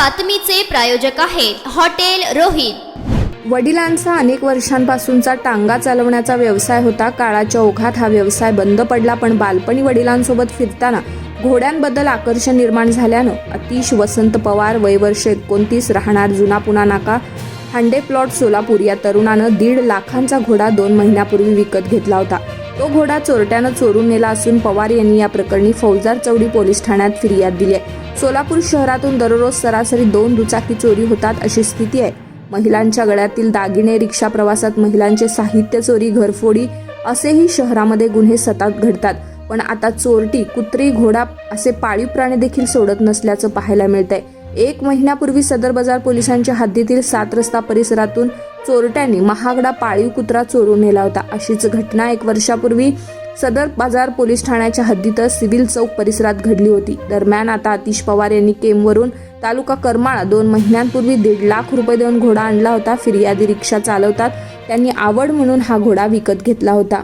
बातमीचे प्रायोजक आहेत हॉटेल रोहित। वडिलांचा अनेक वर्षांपासूनचा टांगा चालवण्याचा व्यवसाय होता। काळाच्या ओघात हा व्यवसाय बंद पडला, पण बालपणी वडिलांसोबत फिरताना घोड्यांबद्दल आकर्षण निर्माण झाल्यानं अतिश वसंत पवार, वय वर्ष 29, राहणार जुना पुणा नाका, हांडे प्लॉट, सोलापूर या तरुणानं 1.5 लाखांचा घोडा 2 महिन्यापूर्वी विकत घेतला होता। तो घोडा चोरट्यानं चोरून नेला असून पवार यांनी या प्रकरणी फौजदार चौडी पोलीस ठाण्यात फिर्याद दिली आहे। सोलापूर शहरातून दररोज सरासरी 2 दुचाकी चोरी होतात अशी स्थिती आहे। महिलांच्या गळ्यातील दागिने, रिक्षा प्रवासात महिलांचे साहित्य चोरी, घरफोडी असेही शहरामध्ये गुन्हे सतत घडतात। पण आता चोरटी, कुत्री, घोडा असे पाळीव प्राणी देखील सोडत नसल्याचं पाहायला मिळतंय। 1 महिन्यापूर्वी सदर बाजार पोलिसांच्या हद्दीतील 7 रस्ता परिसरातून चोरट्यांनी महागडा पाळीव कुत्रा चोरून नेला होता। अशीच घटना 1 वर्षापूर्वी सदर बाजार पोलीस ठाण्याच्या हद्दीतच सिव्हिल चौक परिसरात घडली होती। दरम्यान आता आतिश पवार यांनी केमवरून तालुका करमाळा 2 महिन्यांपूर्वी 1.5 लाख रुपये देऊन घोडा आणला होता। फिर्यादी रिक्षा चालवतात, त्यांनी आवड म्हणून हा घोडा विकत घेतला होता।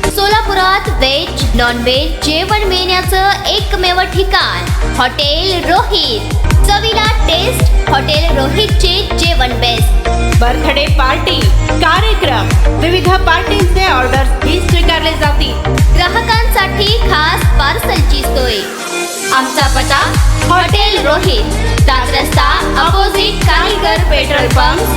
सोलापुरात व्हेज नॉन व्हेज जेवण मिळण्याचं एकमेव ठिकाण हॉटेल रोहित। चवीला टेस्ट, हॉटेल रोहितचे जेवण बेस्ट। बर्थडे पार्टी, कार्यक्रम, विविध पार्टींचे ऑर्डर्स ही स्वीकारले जातील। ग्राहकांसाठी खास पार्सलची सोय। आमचा पत्ता हॉटेल रोहित, 7 रस्ता अपोजिट कारीगर पेट्रोल पंप,